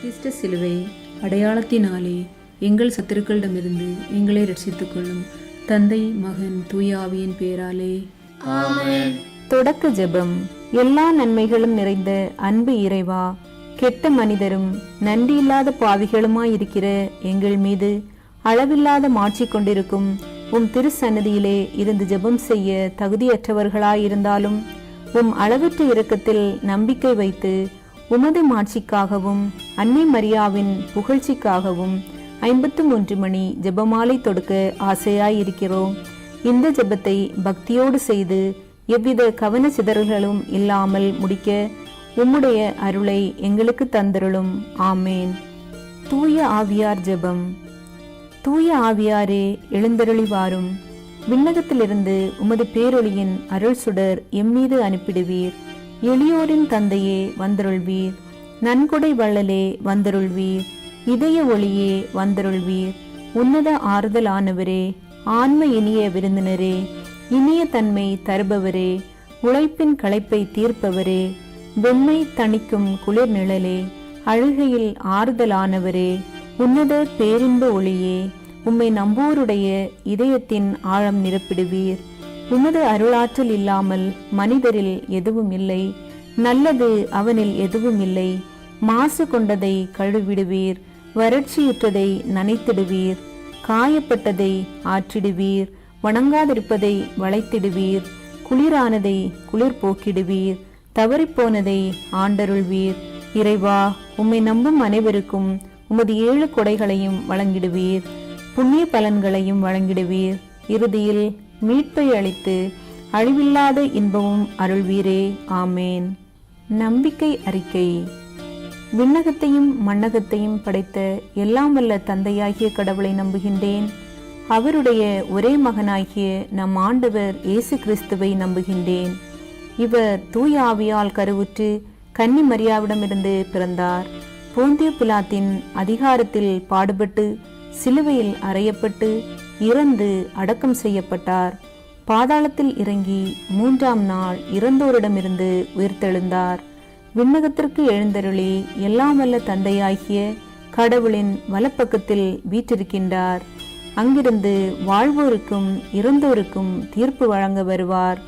விசிஷ்ட சிலுவை அடையாளத்தினாலே எங்கள் சத்துருக்களிடமிருந்து எங்களை ரட்சித்துக் கொள்ளும். தந்தை, மகன், தூய ஆவியின் பெயராலே ஆமென். தொடக்க ஜெபம். எல்லா நன்மைகளும் நிறைந்த அன்பு இறைவா, கெட்ட மனிதரும் நன்றியில்லாத பாவிகளுமாயிருக்கிற எங்கள் மீது அளவில்லாத மாட்சி கொண்டிருக்கும் உம் திருச்சன்னதியிலே இருந்து ஜெபம் செய்ய தகுதியற்றவர்களாயிருந்தாலும் உம் அளவற்ற இரக்கத்தில் நம்பிக்கை வைத்து உமது மாட்சிக்காகவும் அன்னை மரியாவின் புகழ்ச்சிக்காகவும் 53 மணி ஜெபமாலை தொடுக்க ஆசையாயிருக்கிறோம். இந்த ஜெபத்தை பக்தியோடு செய்து எவ்வித கவன சிதறல்களும் இல்லாமல் முடிக்க உம்முடைய அருளை எங்களுக்கு தந்தருளும். ஆமேன். தூய ஆவியார் ஜெபம். தூய ஆவியாரே, எழுந்தருளி வாரும். விண்ணகத்திலிருந்து உமது பேரொளியின் அருள் சுடர் எம்மீது அனுப்பிடுவீர். எளியோரின் தந்தையே வந்தருள்வீர். நன்கொடை வள்ளலே வந்தருள்வீர். இதய ஒளியே வந்தருள்வீர். உன்னத ஆறுதலானவரே, ஆன்ம இனிய விருந்தினரே, இனிய தன்மை தருபவரே, உழைப்பின் களைப்பை தீர்ப்பவரே, வெண்மை தணிக்கும் குளிர் நிழலே, அழுகையில் ஆறுதலானவரே, உன்னத பேரின்ப ஒளியே, உம்மை நம்போருடைய இதயத்தின் ஆழம் நிரப்பிடுவீர். உமது அருளாற்றல் இல்லாமல் மனிதரில் எதுவும் இல்லை. நல்லது அவனில் எதுவும் இல்லை. மாசு கொண்டதை கழுவிடுவீர். வறட்சியுற்றதை நனைத்திடுவீர். காயப்பட்டதை ஆற்றிடுவீர். வணங்காதிருப்பதை வளைத்திடுவீர். குளிரானதை குளிர் போக்கிடுவீர். தவறிப்போனதை ஆண்டருள்வீர். இறைவா, உம்மை நம்பும் அனைவருக்கும் உமது 7 கொடைகளையும் வழங்கிடுவீர். புண்ணிய பலன்களையும் வழங்கிடுவீர். இறுதியில் மீட்பை அளித்து அழிவில்லாத இன்பமும் அருள்வீரே. ஆமேன். நம்பிக்கை அறிக்கை. விண்ணகத்தையும் மண்ணகத்தையும் படைத்த எல்லாம் வல்ல தந்தையாகிய கடவுளை நம்புகின்றேன். அவருடைய ஒரே மகனாகிய நம் ஆண்டவர் இயேசு கிறிஸ்துவை நம்புகின்றேன். இவர் தூய ஆவியால் கருவுற்று கன்னி மரியாவிடமிருந்து பிறந்தார். போந்திய பிலாத்தின் அதிகாரத்தில் பாடுபட்டு சிலுவையில் அறையப்பட்டு இறந்து அடக்கம் செய்யப்பட்டார். பாதாளத்தில் இறங்கி 3ஆம் நாள் இறந்தோரிடமிருந்து உயிர்த்தெழுந்தார். விண்ணகத்திற்கு எழுந்தருளி எல்லாம் வல்ல தந்தையாகிய கடவுளின் வலப்பக்கத்தில் வீற்றிருக்கின்றார். அங்கிருந்து வாழ்வோருக்கும் இறந்தோருக்கும் தீர்ப்பு வழங்க வருவார்.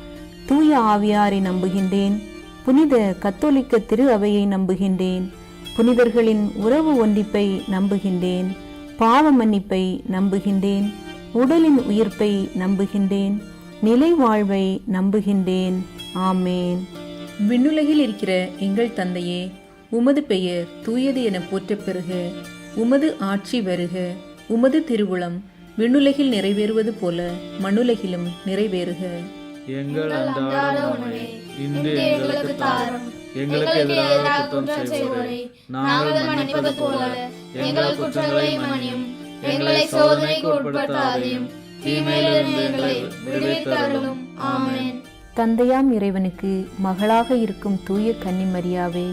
தூய ஆவியாரை நம்புகின்றேன். புனித கத்தோலிக்க திரு அவையை நம்புகின்றேன். புனிதர்களின் உறவு ஒன்றிப்பை நம்புகின்றேன். பாவ மன்னிப்பை நம்புகின்றேன். உடலின் உயிர்ப்பை நம்புகின்றேன். நிலை வாழ்வை நம்புகின்றேன். ஆமேன். விண்ணுலகில் இருக்கிற எங்கள் தந்தையே, உமது பெயர் தூயது என போற்றப் பெறுக. உமது ஆட்சி வருக. உமது திருவுளம் விண்ணுலகில் நிறைவேறுவது போல மண்ணுலகிலும் நிறைவேறுக. எங்கள் அன்றாட உணவை இன்று எங்களுக்கு தாரும். எங்களுக்கு எதிராக குற்றம் செய்வோரை நாங்கள் மன்னிப்பது போல எங்கள் குற்றங்களை மன்னியும். எங்களை சோதனைக்கு உட்படுத்தாதேயும், தீமையிலிருந்து எங்களை விடுவித்தருளும். ஆமென். தந்தையாம் இறைவனுக்கு மகளாக இருக்கும் தூய கன்னி மரியாவே,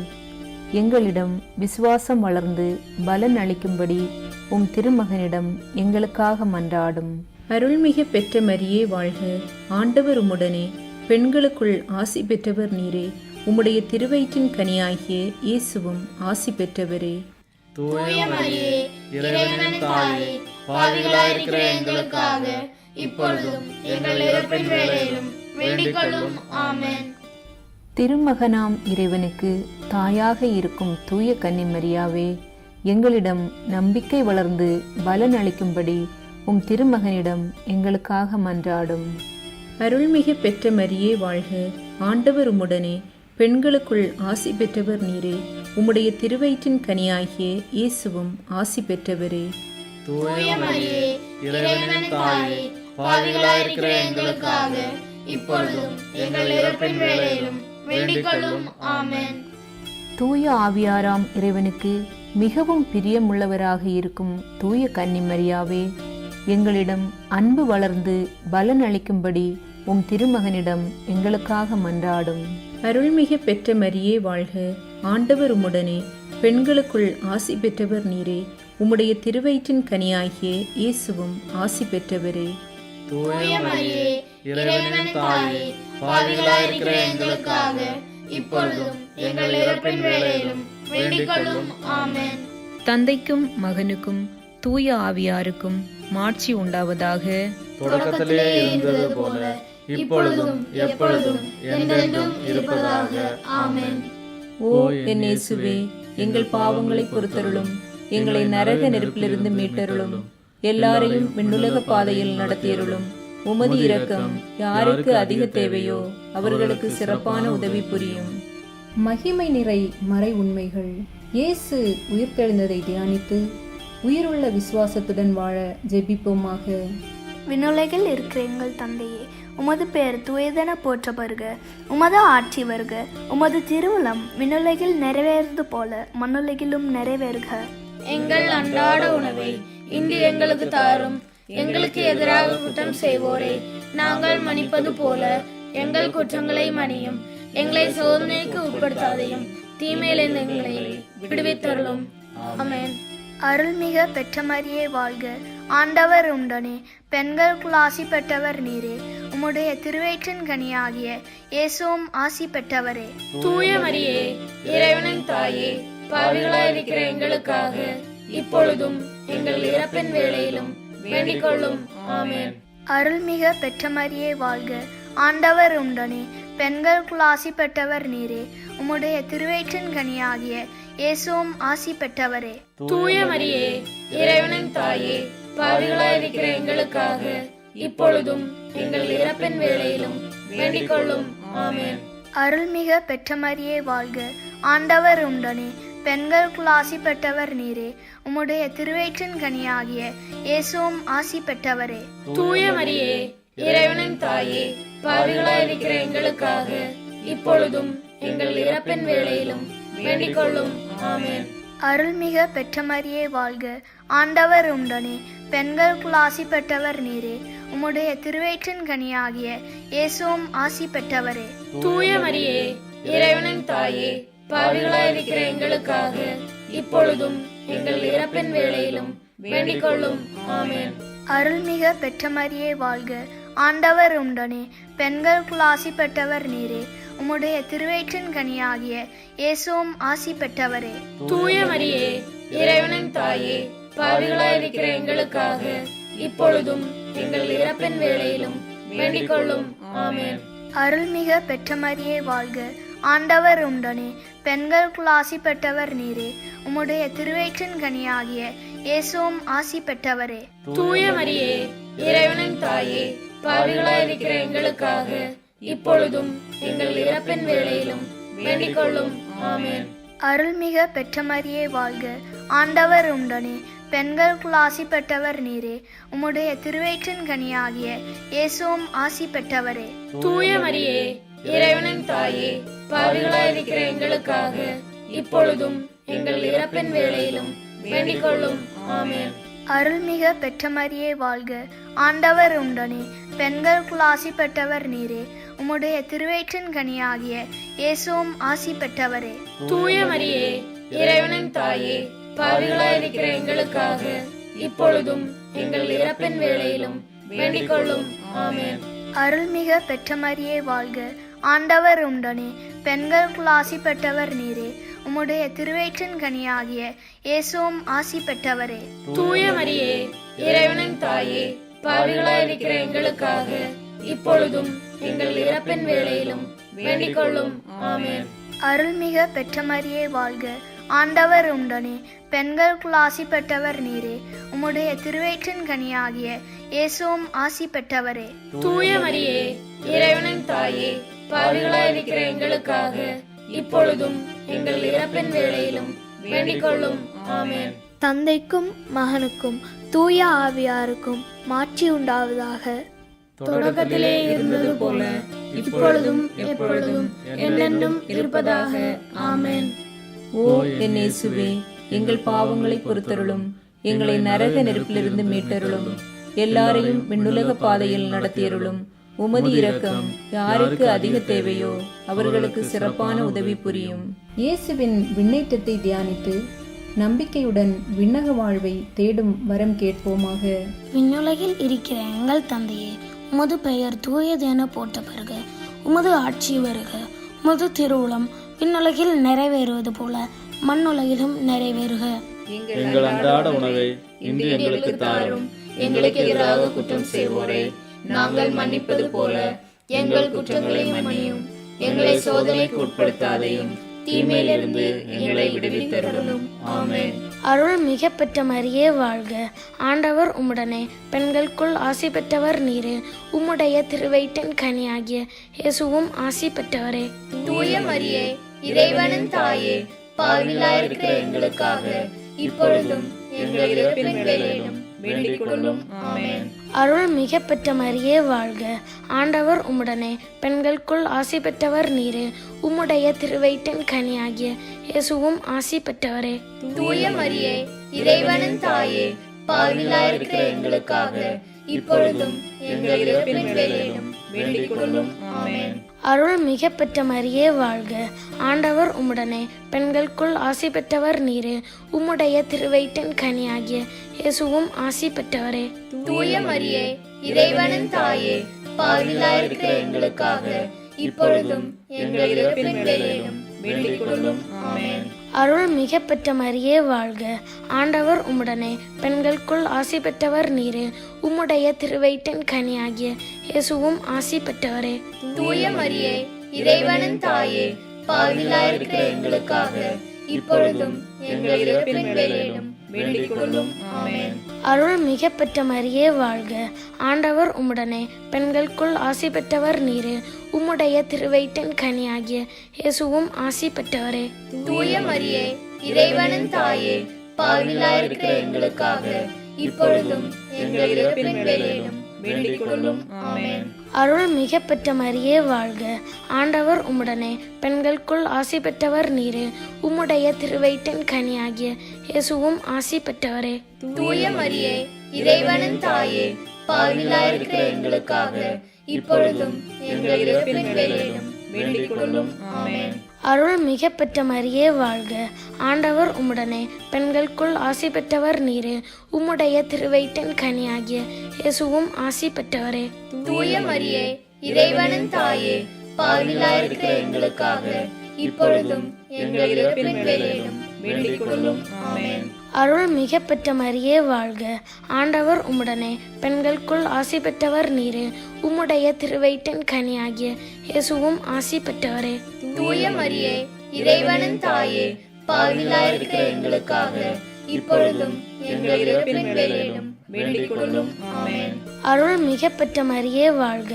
எங்களிடம் விசுவாசம் வளர்ந்து பலன் அளிக்கும்படி உம் திருமகனிடம் எங்களுக்காக மன்றாடும். அருள்மிக பெற்ற மரியே வாழ்க. ஆண்டவர் உம்முடனே, பெண்களுக்குள் ஆசி பெற்றவர் நீரே. உம்முடைய திருவயிற்றின் கனியாகிய இயேசுவும் ஆசி பெற்றவரே. தூய மரியே, இறைவனின் தாயே, பாவிகளாயிருக்கிற எங்களுக்காக இப்பொழுதும் எங்கள் இறப்பின் வேளையிலும் வேண்டிக் கொள்ளும். ஆமென். திருமகனாம் இறைவனுக்கு தாயாக இருக்கும் தூய கன்னி மரியாவே, எங்களிடம் நம்பிக்கை வளர்ந்து பலன் அளிக்கும்படி உம் திருமகனிடம் எங்களுக்காக மன்றாடும். அருள்மிக பெற்ற மரியே வாழ்க. ஆண்டவர் உம்முடனே, பெண்களுக்குள் ஆசி பெற்றவர் நீரே. உம்முடைய திருவயிற்றின் கனியாகிய இயேசுவும் ஆசி பெற்றவரே. தூய மரியே, இறைவனின் தாயே, பாவிகளாயிருக்கிற எங்களுக்காக இப்பொழுதும் எங்கள் இறப்பின் வேளையிலும் வேண்டிக் கொள்ளும். ஆமென். தூய ஆவியாராம் இறைவனுக்கு மிகவும் பிரியமுள்ளவராக இருக்கும் தூய கன்னி மரியாவே, எங்களிடம் அன்பு வளர்ந்து பலன் அளிக்கும்படி உம் திருமகனிடம் எங்களுக்காக மன்றாடும். அருள்மிக பெற்ற மரியே வாழ்க. ஆண்டவர் உம்முடனே, பெண்களுக்குள் ஆசி பெற்றவர் நீரே. உம்முடைய திருவயிற்றின் கனியாகிய இயேசுவும் ஆசி பெற்றவரே. தூய மரியே, இறைவனின் தாயே, பாவிகளாயிருக்கிற எங்களுக்காக இப்பொழுதும் எங்கள் இறப்பின் வேளையிலும் வேண்டிக் கொள்ளும். ஆமென். தந்தைக்கும் மகனுக்கும் தூய ஆவியாருக்கும் மாட்சி உண்டாவதாக. தொடக்கத்திலே இருந்தது போல இப்பொழுதும் எப்பொழுதும் என்றென்றும் இருப்பதாக. ஆமென். ஓ என் இயேசுவே, எங்கள் பாவங்களை பொறுத்தருளும், எங்களை நரக நெருப்பிலிருந்து மீட்டருளும், எல்லாரையும் விண்ணுலக பாதையில் நடத்தியருளும். உமது இரக்கம் யாருக்கு அதிக தேவையோ அவர்களுக்கு சிறப்பான உதவி புரியும். மகிமை நிறை மறை உண்மைகள். இயேசு உயிர்த்தெழுந்ததை தியானித்து உயிருள்ள விசுவாசத்துடன் வாழ ஜெபிப்போமாக. விண்ணுலகில் இருக்கிற எங்கள் தந்தையே, உமது பெயர் தூயதென போற்ற வருக. உமது ஆட்சி வருக. உமது திருவுளம் விண்ணுலகில் நிறைவேறுவது போல மண்ணுலகிலும் நிறைவேறுக. எங்கள் அன்றாட உணவை இன்று எங்களுக்கு தாரும். எங்களுக்கு எதிராக குற்றம் செய்வோரை நாங்கள் மன்னிப்பது போல எங்கள் குற்றங்களை மன்னியும். எங்களை சோதனைக்கு உட்படுத்தாதையும், தீமையிலிருந்து எங்களை விடுவித்தருளும். ஆமென். அருள்மிக பெற்ற மரியே வாழ்க. ஆண்டவர் உண்டனே, பெண்களுக்குள் ஆசி பெற்றவர் நீரே. உம்முடைய திருவயிற்றின் கனியாகிய இயேசுவும் ஆசி பெற்றவரே. தூய மரியே, இறைவனின் தாயே, பாவிகளாயிருக்கிற எங்களுக்காக இப்பொழுதும் எங்கள் இறப்பின் வேளையிலும் வேண்டிக் கொள்ளும். ஆமென். அருள்மிக பெற்ற மரியே வாழ்க. ஆண்டவர் உண்டனே, பெண்களுக்குள் ஆசி பெற்றவர் நீரே. உம்முடைய திருவயிற்றின் கனியாகிய இயேசுவும் ஆசி பெற்றவரே. தூய மரியே, இறைவனின் தாயே, பாவிகளாயிருக்கிற எங்களுக்காக இப்பொழுதும் எங்கள் இறப்பின் வேளையிலும் வேண்டிக் கொள்ளும். ஆமென். அருள்மிக பெற்ற மரியே வாழ்க. ஆண்டவர் உண்டனே, பெண்களுக்குள் ஆசி பெற்றவர் நீரே. உம்முடைய திருவயிற்றின் கனியாகிய இயேசுவும் ஆசி பெற்றவரே. தூய மரியே, இறைவனின் தாயே, பாவிகளாயிருக்கிற எங்களுக்காக இப்பொழுதும் எங்கள் இறப்பின் வேளையிலும் வேண்டிக் கொள்ளும். ஆமென். அருள்மிக பெற்ற மரியே வாழ்க. ஆண்டவர் உண்டனே, பெண்களுக்குள் ஆசி பெற்றவர் நீரே. உம்முடைய திருவயிற்றின் கனியாகிய இயேசுவும் ஆசி பெற்றவரே. தூய மரியே, இறைவனின் தாயே, பாவிகளாயிருக்கிற எங்களுக்காக இப்பொழுதும் எங்கள் இறப்பின் வேளையிலும் வேண்டிக் கொள்ளும். ஆமென். அருள்மிக பெற்ற மரியே வாழ்க. ஆண்டவர் உண்டனே, பெண்களுக்குள் ஆசி பெற்றவர் நீரே. உம்முடைய திருவயிற்றின் கனியாகிய இயேசுவும் ஆசி பெற்றவரே. தூய மரியே, இறைவனின் தாயே, பாவிகளாயிருக்கிற எங்களுக்காக இப்பொழுதும் எங்கள் இறப்பின் வேளையிலும் வேண்டிக் கொள்ளும். ஆமென். அருள்மிக பெற்ற மரியே வாழ்க. ஆண்டவர் உண்டனே, பெண்களுக்குள் ஆசி பெற்றவர் நீரே. உம்முடைய திருவயிற்றின் கனியாகிய இயேசுவும் ஆசி பெற்றவரே. தூய மரியே, இறைவனின் தாயே, பாவிகளாயிருக்கிற எங்களுக்காக இப்பொழுதும் எங்கள் இறப்பின் வேளையிலும் வேண்டிக் கொள்ளும். ஆமென். அருள்மிக பெற்ற மரியே வாழ்க. ஆண்டவர் உண்டனே, பெண்களுக்குள் ஆசி பெற்றவர் நீரே. உம்முடைய திருவயிற்றின் கனியாகிய இயேசுவும் ஆசி பெற்றவரே. தூய மரியே, இறைவனின் தாயே, பாவிகளாயிருக்கிற எங்களுக்காக இப்பொழுதும் எங்கள் இறப்பின் வேளையிலும் வேண்டிக் கொள்ளும். ஆமென். அருள்மிக பெற்ற மரியே வாழ்க. ஆண்டவர் உண்டனே, பெண்களுக்குள் ஆசி பெற்றவர் நீரே. உம்முடைய திருவயிற்றின் கனியாகிய இயேசுவும் ஆசி பெற்றவரே. தூய மரியே, இறைவனின் தாயே, பாவிகளாயிருக்கிற எங்களுக்காக இப்பொழுதும் எங்கள் இறப்பின் வேளையிலும் வேண்டிக் கொள்ளும். ஆமென். அருள்மிக பெற்ற மரியே வாழ்க. ஆண்டவர் உண்டனே, பெண்களுக்குள் ஆசி பெற்றவர் நீரே. உம்முடைய திருவயிற்றின் கனியாகிய இயேசுவும் ஆசி பெற்றவரே. தூய மரியே, இறைவனின் தாயே, பாவிகளாயிருக்கிற எங்களுக்காக இப்பொழுதும் எங்கள் இறப்பின் வேளையிலும் வேண்டிக் கொள்ளும். ஆமென். அருள்மிக பெற்ற மரியே வாழ்க. ஆண்டவர் உண்டனே, பெண்களுக்குள் ஆசி பெற்றவர் நீரே. உம்முடைய திருவயிற்றின் கனியாகிய இயேசுவும் ஆசி பெற்றவரே. தூய மரியே, இறைவனின் தாயே, பாவிகளாயிருக்கிற எங்களுக்காக இப்பொழுதும் எங்கள் இறப்பின் வேளையிலும் வேண்டிக் கொள்ளும். ஆமென். தந்தைக்கும் மகனுக்கும் தூய ஆவியாருக்கும் மாட்சி உண்டாவதாக. தொடக்கத்திலே இருந்தது போல இப்பொழுதும் எப்பொழுதும் என்றென்றும் இருப்பதாக. ஆமென். ஓ என் இயேசுவே, எங்கள் பாவங்களை பொறுத்தருளும், எங்களை நரக நெருப்பிலிருந்து மீட்டருளும், எல்லாரையும் விண்ணுலக பாதையில் நடத்தியருளும். உமது இரக்கம் யாருக்கு அதிக தேவையோ அவர்களுக்கு சிறப்பான உதவி புரியும். இயேசுவின் விண்ணேற்றத்தை தியானித்து நம்பிக்கையுடன் விண்ணக வாழ்வை தேடும் வரம் கேட்போமாக. விண்ணுலகில் இருக்கிற எங்கள் தந்தையே, உமது பெயர் தூயதென போற்ற வருக. உமது ஆட்சி வருக. உமது திருவுளம் விண்ணுலகில் நிறைவேறுவது போல மண்ணுலகிலும் நிறைவேறுக. எங்கள் அன்றாட உணவை இன்று எங்களுக்கு தாரும். எங்களுக்கு எதிராக குற்றம் செய்வோரை நாங்கள் மன்னிப்பது போல எங்கள் குற்றங்களை மன்னியும். எங்களை சோதனைக்கு உட்படுத்தாதையும் தீமையிலிருந்து எங்களை விடுவித்தருளும். ஆமென். அருள் மிக பெற்ற மரியே வாழ்க, ஆண்டவர் உம்முடனே, பெண்களுக்குள் ஆசி பெற்றவர் நீரே, உம்முடைய திருவயிற்றின் கனியாகிய இயேசுவும் ஆசி பெற்றவரே. தூய மரியே, இறைவனின் தாயே, பாவிகளாயிருக்கிற எங்களுக்காக இப்பொழுதும் எங்கள் இறப்பின் வேளையிலும் வேண்டிக் கொள்ளும். ஆமென். அருள் மிக பெற்ற மரியே வாழ்க, ஆண்டவர் உம்முடனே, பெண்களுக்குள் ஆசி பெற்றவர் நீரே, உம்முடைய திருவயிற்றின் கனியாகிய இயேசுவும் ஆசி பெற்றவரே. தூய மரியே, இறைவனின் தாயே, பாவிகளாயிருக்கிற எங்களுக்காக இப்பொழுதும் எங்கள் இறப்பின் வேளையிலும் வேண்டிக் கொள்ளும். ஆமென். அருள் மிக பெற்ற மரியே வாழ்க, ஆண்டவர் உம்முடனே, பெண்களுக்குள் ஆசி பெற்றவர் நீரே, உம்முடைய திருவயிற்றின் கனியாகிய இயேசுவும் ஆசி பெற்றவரே. தூய மரியே, இறைவனின் தாயே, பாவிகளாயிருக்கிற எங்களுக்காக இப்பொழுதும் எங்கள் இறப்பின் வேளையிலும் வேண்டிக் கொள்ளும். ஆமென். அருள் மிக பெற்ற மரியே வாழ்க, ஆண்டவர் உம்முடனே, பெண்களுக்குள் ஆசி பெற்றவர் நீரே, உம்முடைய திருவயிற்றின் கனியாகிய இயேசுவும் ஆசி பெற்றவரே. தூய மரியே, இறைவனின் தாயே, பாவிகளாயிருக்கிற எங்களுக்காக இப்பொழுதும் எங்கள் இறப்பின் வேளையிலும் வேண்டிக் கொள்ளும். ஆமென். அருள் மிக பெற்ற மரியே வாழ்க, ஆண்டவர் உம்முடனே, பெண்களுக்குள் ஆசி பெற்றவர் நீரே, உம்முடைய திருவயிற்றின் கனியாகிய இயேசுவும் ஆசி பெற்றவரே. தூய மரியே, இறைவனின் தாயே, பாவிகளாயிருக்கிற எங்களுக்காக இப்பொழுதும் எங்கள் இறப்பின் வேளையிலும் வேண்டிக் கொள்ளும். ஆமென். அருள் மிக பெற்ற மரியே வாழ்க, ஆண்டவர் உம்முடனே, பெண்களுக்குள் ஆசி பெற்றவர் நீரே, உம்முடைய திருவயிற்றின் கனியாகிய இயேசுவும் ஆசி பெற்றவரே. தூய மரியே, இறைவனின் தாயே, பாவிகளாயிருக்கிற எங்களுக்காக இப்பொழுதும் எங்கள் இறப்பின் வேளையிலும் வேண்டிக் கொள்ளும். ஆமென். அருள் மிக பெற்ற மரியே வாழ்க, ஆண்டவர் உம்முடனே, பெண்களுக்குள் ஆசி பெற்றவர் நீரே, உம்முடைய திருவயிற்றின் கனியாகிய இயேசுவும் ஆசி பெற்றவரே. தூய மரியே, இறைவனின் தாயே, பாவிகளாயிருக்கிற எங்களுக்காக இப்பொழுதும் எங்கள் இறப்பின் வேளையிலும் வேண்டிக் கொள்ளும். ஆமென். அருள் மிக பெற்ற மரியே வாழ்க, ஆண்டவர் உம்முடனே, பெண்களுக்குள் ஆசி பெற்றவர் நீரே, உம்முடைய திருவயிற்றின் கனியாகிய இயேசுவும் ஆசி பெற்றவரே. தூய மரியே, இறைவனின் தாயே, பாவிகளாயிருக்கிற எங்களுக்காக இப்பொழுதும் எங்கள் இறப்பின் வேளையிலும் வேண்டிக் கொள்ளும். ஆமென். அருள் மிக பெற்ற மரியே வாழ்க,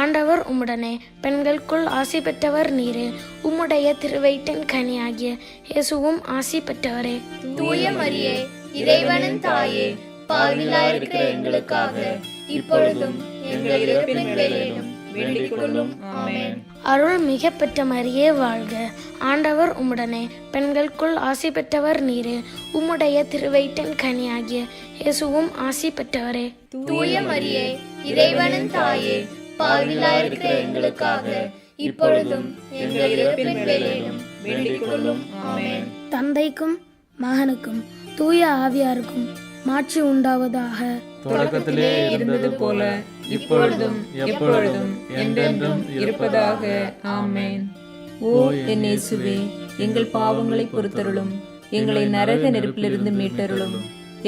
ஆண்டவர் உம்முடனே, பெண்களுக்குள் ஆசி பெற்றவர் நீரே, உம்முடைய திருவயிற்றின் கனியாகிய இயேசுவும் ஆசி பெற்றவரே. தூய மரியே, இறைவனின் தாயே, பாவிகளாயிருக்கிற எங்களுக்காக இப்பொழுதும் எங்கள் இறப்பின் வேளையிலும் வேண்டிக் கொள்ளும். ஆமென். அருள் மிக பெற்ற மரியே வாழ்க, ஆண்டவர் உம்முடனே, பெண்களுக்குள் ஆசி பெற்றவர் நீரே, உம்முடைய திருவயிற்றின் கனியாகிய இயேசுவும் ஆசி பெற்றவரே. தூய மரியே, இறைவனின் தாயே, பாவிகளாயிருக்கிற எங்களுக்காக இப்பொழுதும் எங்கள் இறப்பின் வேளையிலும் வேண்டிக் கொள்ளும். ஆமென். தந்தைக்கும் மகனுக்கும் தூய ஆவியாருக்கும் மாட்சி உண்டாவதாக. தொடக்கத்திலே இருந்தது போல இப்பொழுதும் எப்பொழுதும் என்றென்றும் இருப்பதாக. ஆமென். ஓ என் இயேசுவே, எங்கள் பாவங்களை பொறுத்தருளும், எங்களை நரக நெருப்பிலிருந்து மீட்டருளும்,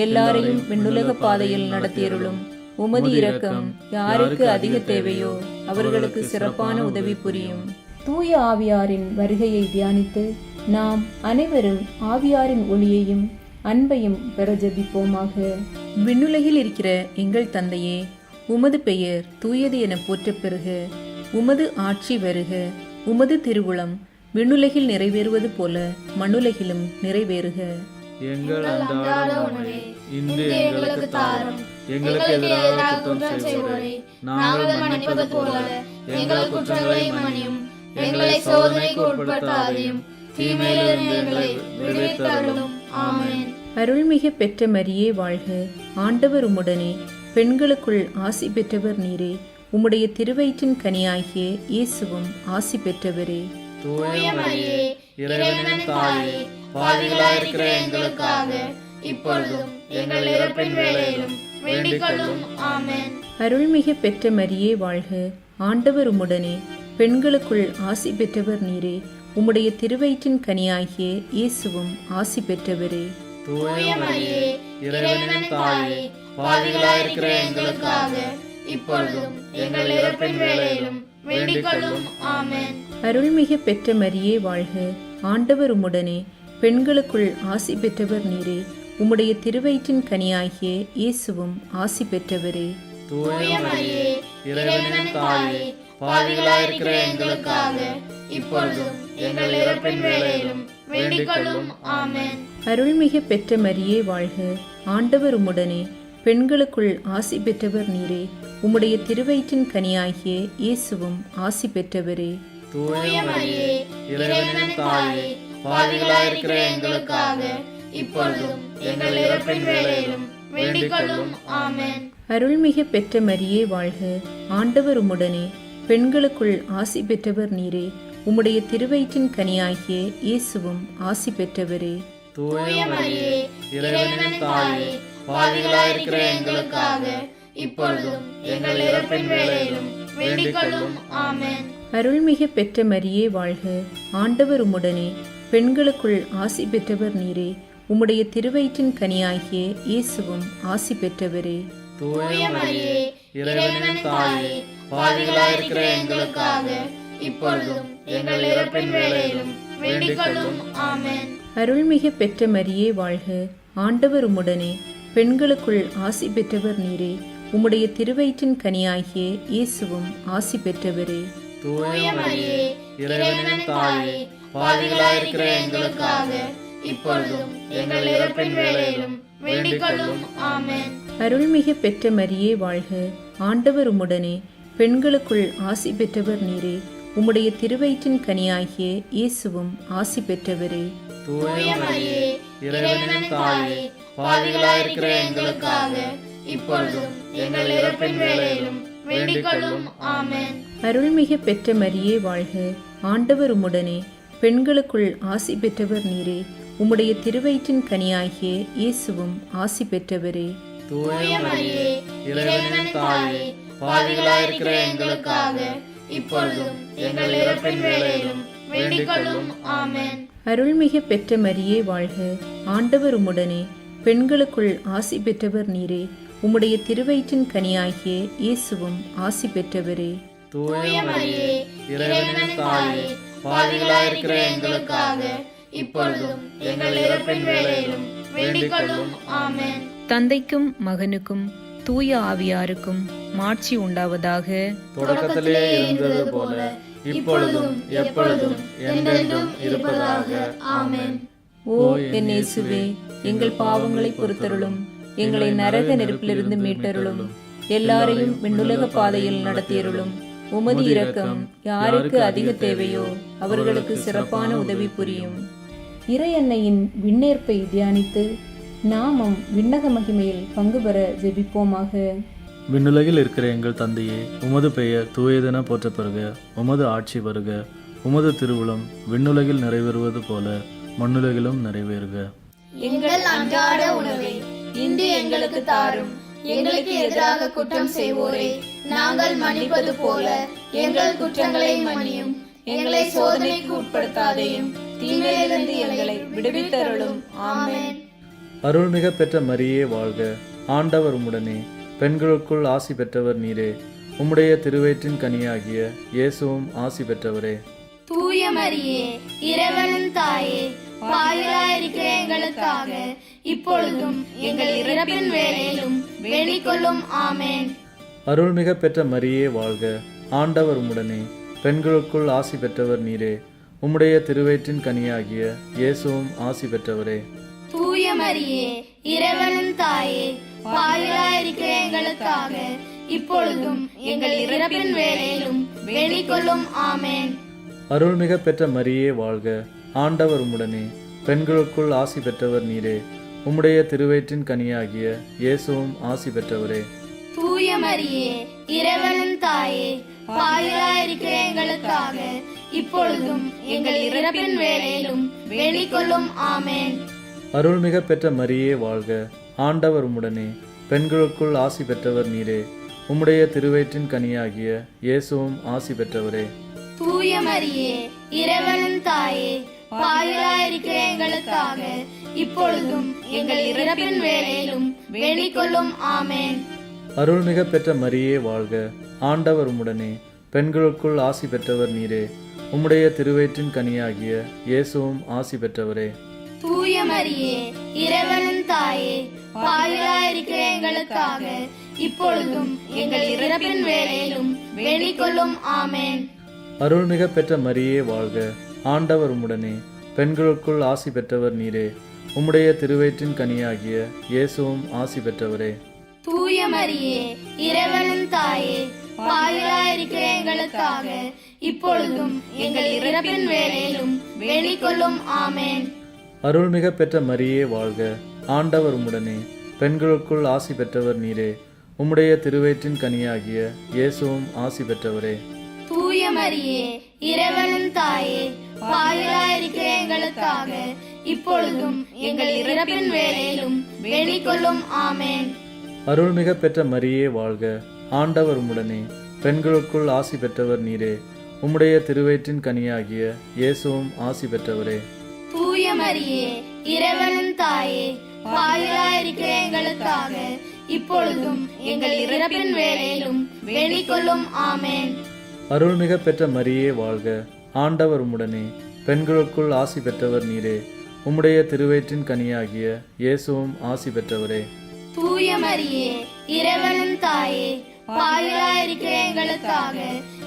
எல்லாரையும் விண்ணுலக பாதையில் நடத்தியருளும். உமது இரக்கம் யாருக்கு அதிக தேவையோ அவர்களுக்கு சிறப்பான உதவி புரியும். தூய ஆவியாரின் வருகையை தியானித்து நாம் அனைவரும் ஆவியாரின் ஒளியையும் அன்பையும் பெற ஜெபிப்போமாக. விண்ணுலகில் இருக்கிற எங்கள் தந்தையே, உமது பெயர் தூயது என போற்றப் பெறுக. உமது ஆட்சி வருக. உமது திருவுளம் விண்ணுலகில் நிறைவேறுவது போல மண்ணுலகிலும் நிறைவேறுக. எங்கள் அன்றாட உணவை இன்று எங்களுக்கு தாரும். எங்களுக்கு எதிராக குற்றம் செய்வோரை நாங்கள் மன்னிப்பது போல எங்கள் குற்றங்களை மன்னியும். எங்களை சோதனைக்கு உட்படுத்தாதையும் தீமையிலிருந்து எங்களை விடுவித்தருளும். ஆமென். அருள்மிக பெற்ற மரியே வாழ்க, ஆண்டவர் உம்முடனே, பெண்களுக்குள் ஆசி பெற்றவர் நீரே, உம்முடைய திருவயிற்றின் கனியாகிய இயேசுவும் ஆசி பெற்றவரே. தூய மரியே, இறைவனின் தாயே, பாவிகளாயிருக்கிற எங்களுக்காக இப்பொழுதும் எங்கள் இறப்பின் வேளையிலும் வேண்டிக் கொள்ளும். ஆமென். அருள்மிக பெற்ற மரியே வாழ்க, ஆண்டவர் உம்முடனே, பெண்களுக்குள் ஆசி பெற்றவர் நீரே, உம்முடைய திருவயிற்றின் கனியாகிய இயேசுவும் ஆசி பெற்றவரே. தூய மரியே, இறைவனின் தாயே, பாவிகளாயிருக்கிற எங்களுக்காக இப்பொழுதும் எங்கள் இறப்பின் வேளையிலும் வேண்டிக் கொள்ளும். ஆமென். அருள்மிகு பெற்ற மரியே வாழ்க. ஆண்டவர் உம்முடனே, பெண்களுக்குள் ஆசி பெற்றவர் நீரே. உம்முடைய திருவயிற்றின் கனியாகிய இயேசுவும் ஆசி பெற்றவரே. தூய மரியே, இறைவனின் தாயே, பாவிகளாயிருக்கிற எங்களுக்காக இப்பொழுதும் எங்கள் இறப்பின் வேளையிலும் வேண்டிக் கொள்ளும். ஆமென். அருள்மிகு பெற்ற மரியே வாழ்க. ஆண்டவர் உம்முடனே, பெண்களுக்குள் ஆசி பெற்றவர் நீரே. உம்முடைய திருவயிற்றின் கனியாகிய இயேசுவும் ஆசி பெற்றவரே. தூய மரியே, இறைவனின் தாயே, பாவிகளாயிருக்கிற எங்களுக்காக இப்பொழுதும் எங்கள் இறப்பின் வேளையிலும் வேண்டிக் கொள்ளும். ஆமென். அருள்மிகு பெற்ற மரியே வாழ்க. ஆண்டவர் உம்முடனே, பெண்களுக்குள் ஆசி பெற்றவர் நீரே. உம்முடைய திருவயிற்றின் கனியாகிய இயேசுவும் ஆசி பெற்றவரே. தூய மரியே, இறைவனின் தாயே, பாவிகளாயிருக்கிற எங்களுக்காக இப்பொழுதும் எங்கள் இறப்பின் வேளையிலும் வேண்டிக் கொள்ளும். ஆமென். அருள்மிகு பெற்ற மரியே வாழ்க. ஆண்டவர் உம்முடனே, பெண்களுக்குள் ஆசி பெற்றவர் நீரே. உம்முடைய திருவயிற்றின் கனியாகிய இயேசுவும் ஆசி பெற்றவரே. தூய மரியே, இறைவனின் தாயே, பாவிகளாயிருக்கிற எங்களுக்காக இப்பொழுதும் எங்கள் இறப்பின் வேளையிலும் வேண்டிக் கொள்ளும். ஆமென். அருள்மிகு பெற்ற மரியே வாழ்க. ஆண்டவர் உம்முடனே, பெண்களுக்குள் ஆசி பெற்றவர் நீரே. உம்முடைய திருவயிற்றின் கனியாகிய இயேசுவும் ஆசி பெற்றவரே. தூய மரியே, இறைவனின் தாயே, பாவிகளாயிருக்கிற எங்களுக்காக இப்பொழுதும் எங்கள் இறப்பின் வேளையிலும் வேண்டிக் கொள்ளும். ஆமென். அருள்மிகு பெற்ற மரியே வாழ்க. ஆண்டவர் உம்முடனே, பெண்களுக்குள் ஆசி பெற்றவர் நீரே. உம்முடைய திருவயிற்றின் கனியாகிய இயேசுவும் ஆசி பெற்றவரே. தூய மரியே, இறைவனின் தாயே, பாவிகளாயிருக்கிற எங்களுக்காக இப்பொழுதும் எங்கள் இறப்பின் வேளையிலும் வேண்டிக் கொள்ளும். ஆமென். அருள்மிகு பெற்ற மரியே வாழ்க. ஆண்டவர் உம்முடனே, பெண்களுக்குள் ஆசி பெற்றவர் நீரே. உம்முடைய திருவயிற்றின் கனியாகிய இயேசுவும் ஆசி பெற்றவரே. தூய மரியே, இறைவனின் தாயே, பாவிகளாயிருக்கிற எங்களுக்காக இப்பொழுதும் எங்கள் இறப்பின் வேளையிலும் வேண்டிக் கொள்ளும். ஆமென். அருள்மிகு பெற்ற மரியே வாழ்க. ஆண்டவர் உம்முடனே, பெண்களுக்குள் ஆசி பெற்றவர் நீரே. உம்முடைய திருவயிற்றின் கனியாகிய இயேசுவும் ஆசி பெற்றவரே. தூய மரியே, இறைவனின் தாயே, பாவிகளாயிருக்கிற எங்களுக்காக இப்பொழுதும் எங்கள் இறப்பின் வேளையிலும் வேண்டிக் கொள்ளும். ஆமென். தந்தைக்கும் மகனுக்கும் தூய ஆவியாருக்கும் மாட்சி உண்டாவதாக. தொடக்கத்திலே இருந்தது போல இப்பொழுதும் எப்பொழுதும் என்றென்றும் இருப்பதாக. ஆமென். ஓ என் இயேசுவே, எங்கள் பாவங்களை பொறுத்தருளும். எங்களை நரக நெருப்பிலிருந்து மீட்டருளும். எல்லாரையும் விண்ணுலக பாதையில் நடத்தியருளும். உமது இரக்கம் யாருக்கு அதிக தேவையோ அவர்களுக்கு சிறப்பான உதவி புரியும். இறை அன்னையின் விண்ணேற்பை தியானித்து நாமும் விண்ணக மகிமையில் பங்கு பெற ஜெபிப்போமாக. விண்ணுலகில் இருக்கிற எங்கள் தந்தையே, உமது பெயர் தூயதென போற்ற பெறுக. உமது ஆட்சி வருக. உமது திருவுளம் விண்ணுலகில் நிறைவேறுவது போல மண்ணுலகிலும் நிறைவேறுக. எங்கள் அன்றாட உணவை இன்று எங்களுக்கு தாரும். எங்களுக்கு எதிராக குற்றம் செய்வோரை நாங்கள் மன்னிப்பது போல எங்கள் குற்றங்களை மன்னியும். எங்களை சோதனைக்கு உட்படுத்தாதையும் தீமையிலிருந்து எங்களை விடுவித்தருளும். ஆமென். அருள்மிக பெற்ற மரியே வாழ்க. ஆண்டவர் உம்முடனே, பெண்களுக்குள் ஆசி பெற்றவர் நீரே. உம்முடைய திருவயிற்றின் கனியாகிய இயேசுவும் ஆசி பெற்றவரே. தூய மரியே, இறைவனின் தாயே, பாவிகளாயிருக்கிற எங்களுக்காக இப்பொழுதும் எங்கள் இறப்பின் வேளையிலும் வேண்டிக் கொள்ளும். ஆமென். அருள்மிக பெற்ற மரியே வாழ்க. ஆண்டவர் உம்முடனே, பெண்களுக்குள் ஆசி பெற்றவர் நீரே. உம்முடைய திருவயிற்றின் கனியாகிய இயேசுவும் ஆசி பெற்றவரே. தூய மரியே, இறைவனின் தாயே, பாவிகளாயிருக்கிற எங்களுக்காக இப்பொழுதும் எங்கள் இறப்பின் வேளையிலும் வேண்டிக் கொள்ளும். ஆமென். அருள்மிக பெற்ற மரியே வாழ்க. ஆண்டவர் உம்முடனே, பெண்களுக்குள் ஆசி பெற்றவர் நீரே. உம்முடைய திருவயிற்றின் கனியாகிய இயேசுவும் ஆசி பெற்றவரே. தூய மரியே, இறைவனின் தாயே, பாவிகளாயிருக்கிற எங்களுக்காக இப்பொழுதும் எங்கள் இறப்பின் வேளையிலும் வேண்டிக் கொள்ளும். ஆமென். அருள்மிக பெற்ற மரியே வாழ்க. ஆண்டவர் உம்முடனே, பெண்களுக்குள் ஆசி பெற்றவர் நீரே. உம்முடைய திருவயிற்றின் கனியாகிய இயேசுவும் ஆசி பெற்றவரே. தூய மரியே, இறைவனின் தாயே, பாவிகளாயிருக்கிற எங்களுக்காக இப்பொழுதும் எங்கள் இறப்பின் வேளையிலும் வேண்டிக் கொள்ளும். ஆமென். அருள்மிக பெற்ற மரியே வாழ்க. ஆண்டவர் உம்முடனே, பெண்களுக்குள் ஆசி பெற்றவர் நீரே. உம்முடைய திருவயிற்றின் கனியாகிய இயேசுவும் ஆசி பெற்றவரே. தூய மரியே, இறைவனின் தாயே, பாவிகளாயிருக்கிற எங்களுக்காக இப்பொழுதும் எங்கள் இறப்பின் வேளையிலும் வேண்டிக் கொள்ளும். ஆமென். அருள்மிக பெற்ற மரியே வாழ்க. ஆண்டவர் உம்முடனே, பெண்களுக்குள் ஆசி பெற்றவர் நீரே. உம்முடைய திருவயிற்றின் கனியாகிய இயேசுவும் ஆசி பெற்றவரே. தூய மரியே, இறைவனின் தாயே, பாவிகளாயிருக்கிற எங்களுக்காக இப்பொழுதும் எங்கள் இறப்பின் வேளையிலும் வேண்டிக் கொள்ளும். ஆமென். அருள்மிக பெற்ற மரியே வாழ்க. ஆண்டவர் உம்முடனே, பெண்களுக்குள் ஆசி பெற்றவர் நீரே. உம்முடைய திருவயிற்றின் கனியாகிய இயேசுவும் ஆசி பெற்றவரே. தூய மரியே, இறைவனின் தாயே, பாவிகளாயிருக்கிற எங்களுக்காக இப்பொழுதும் எங்கள் இறப்பின் வேளையிலும் வேண்டிக் கொள்ளும். ஆமென். அருள்மிக பெற்ற மரியே வாழ்க. ஆண்டவர் உம்முடனே, பெண்களுக்குள் ஆசி பெற்றவர் நீரே. உம்முடைய திருவயிற்றின் கனியாகிய இயேசுவும் ஆசி பெற்றவரே. தூய மரியே, இறைவனின் தாயே, பாவிகளாயிருக்கிற எங்களுக்காக இப்பொழுதும் எங்கள் இறப்பின் வேளையிலும் வேண்டிக் கொள்ளும். ஆமென். அருள்மிக பெற்ற மரியே வாழ்க. ஆண்டவர் உம்முடனே, பெண்களுக்குள் ஆசி பெற்றவர் நீரே. உம்முடைய திருவயிற்றின் கனியாகிய இயேசுவும் ஆசி பெற்றவரே. தூய மரியே, இறைவனின் தாயே, பாவிகளாயிருக்கிற எங்களுக்காக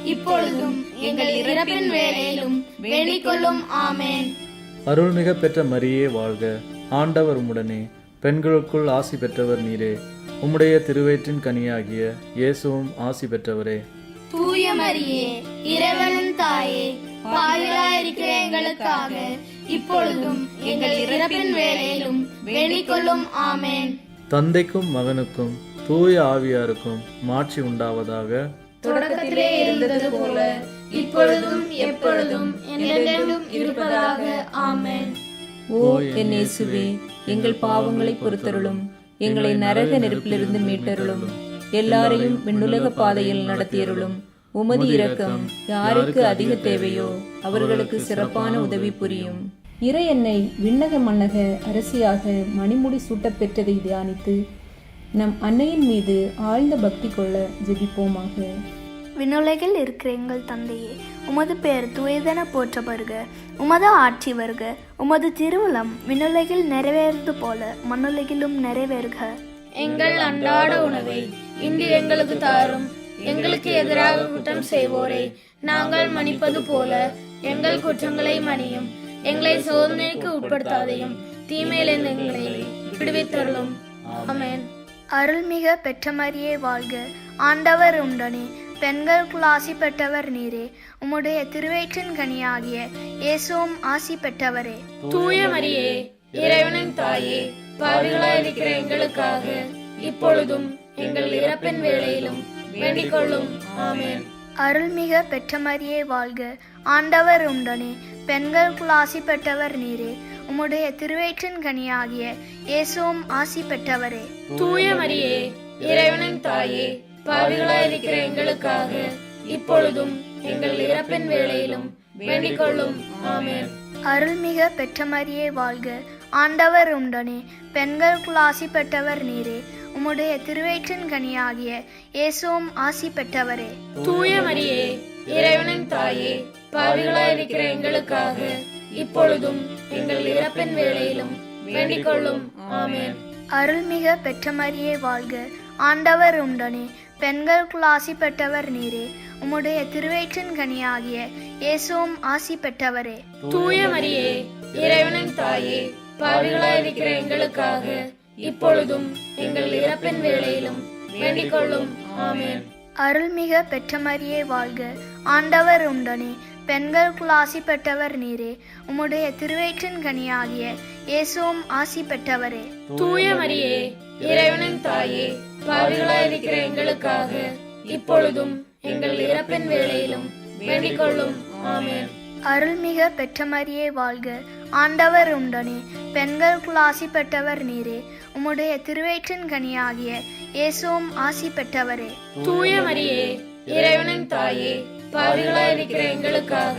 இப்பொழுதும் எங்கள் இறப்பின் வேளையிலும் வேண்டிக் கொள்ளும். ஆமென். அருள்மிக பெற்ற மரியே வாழ்க. ஆண்டவர் உம்முடனே, பெண்களுக்குள் ஆசி பெற்றவர் நீரே. உம்முடைய திருவயிற்றின் கனியாகிய இயேசுவும் ஆசி பெற்றவரே. தூய மரியே, இறைவனின் தாயே, பாவிகளாயிருக்கிற எங்களுக்காக இப்பொழுதும் எங்கள் இறப்பின் வேளையிலும் வேண்டிக் கொள்ளும். ஆமென். தந்தைக்கும் மகனுக்கும் தூய ஆவியாருக்கும் மாட்சி உண்டாவதாக. தொடக்கத்திலே இருந்தது போல இப்பொழுதும் எப்பொழுதும் என்றென்றும் இருப்பதாக. ஆமென். ஓ என் இயேசுவே, எங்கள் பாவங்களை பொறுத்தருளும், எங்களை நரக நெருப்பிலிருந்து மீட்டருளும், எல்லாரையும் விண்ணுலக பாதையில் நடத்தியருளும். உமது இரக்கம் யாருக்கு அதிக தேவையோ அவர்களுக்கு சிறப்பான உதவி புரியும். இறை என்னை விண்ணக மன்னக அரசியாக மணிமுடி சூட்டப் பெற்றதை தியானித்து நம் அன்னையின் மீது ஆழ்ந்த பக்தி கொள்ள ஜெபிப்போமாக. விண்ணுலகில் இருக்கிற எங்கள் தந்தையே, உமது பெயர் தூயதென போற்ற வருக. உமது ஆட்சி வருக. உமது திருவுளம் விண்ணுலகில் நிறைவேறுவது போல மண்ணுலகிலும் நிறைவேறுக. எங்கள் அன்றாட உணவை இன்று எங்களுக்கு தாரும். எங்களுக்கு எதிராக குற்றம் செய்வோரை நாங்கள் மன்னிப்பது போல எங்கள் குற்றங்களை மன்னியும். எங்களை சோதனைக்கு உட்படுத்தாதையும் தீமையிலிருந்து எங்களை விடுவித்தருளும். ஆமென். அருள்மிக பெற்ற மரியே வாழ்க. ஆண்டவர் உண்டனே, பெண்களுக்குள் ஆசி பெற்றவர் நீரே. உம்முடைய திருவயிற்றின் கனியாகிய இயேசுவும் ஆசி பெற்றவரே. தூய மரியே, இறைவனின் தாயே, பாவிகளாயிருக்கிற எங்களுக்காக இப்பொழுதும் எங்கள் இறப்பின் வேளையிலும் வேண்டிக் கொள்ளும். ஆமென். அருள்மிக பெற்ற மரியே வாழ்க. ஆண்டவர் உண்டனே, பெண்களுக்குள் ஆசி பெற்றவர் நீரே. உம்முடைய திருவயிற்றின் கனியாகிய இயேசுவும் ஆசி பெற்றவரே. தூய மரியே, இறைவனின் தாயே, பாவிகளாயிருக்கிற எங்களுக்காக இப்பொழுதும் எங்கள் இறப்பின் வேளையிலும் வேண்டிக் கொள்ளும். ஆமென். அருள்மிக பெற்ற மரியே வாழ்க. ஆண்டவர் உண்டனே, பெண்களுக்குள் ஆசி பெற்றவர் நீரே. உம்முடைய திருவயிற்றின் கனியாகிய இயேசுவும் ஆசி பெற்றவரே. தூய மரியே, இறைவனின் தாயே, பாவிகளாயிருக்கிற எங்களுக்காக இப்பொழுதும் எங்கள் இறப்பின் வேளையிலும் வேண்டிக் கொள்ளும். ஆமென். அருள்மிக பெற்ற மரியே வாழ்க. ஆண்டவர் உண்டனே, பெண்களுக்குள் ஆசி பெற்றவர் நீரே. உம்முடைய திருவயிற்றின் கனியாகிய இயேசுவும் ஆசி பெற்றவரே. தூய மரியே, இறைவனின் தாயே, பாவிகளாயிருக்கிற எங்களுக்காக இப்பொழுதும் எங்கள் இறப்பின் வேளையிலும் வேண்டிக் கொள்ளும். ஆமென். அருள்மிக பெற்ற மரியே வாழ்க. ஆண்டவர் உண்டனே, பெண்களுக்குள் ஆசி பெற்றவர் நீரே. உம்முடைய திருவயிற்றின் கனியாகிய இயேசுவும் ஆசி பெற்றவரே. தூய மரியே, இறைவனின் தாயே, பாவிகளாயிருக்கிற எங்களுக்காக இப்பொழுதும் எங்கள் இறப்பின் வேளையிலும் வேண்டிக் கொள்ளும். ஆமென். அருள்மிக பெற்ற மரியே வாழ்க. ஆண்டவர் உண்டனே, பெண்களுக்குள் ஆசி பெற்றவர் நீரே. உம்முடைய திருவயிற்றின் கனியாகிய இயேசுவும் ஆசி பெற்றவரே. தூய மரியே, இறைவனின் தாயே, பாவிகளாயிருக்கிற எங்களுக்காக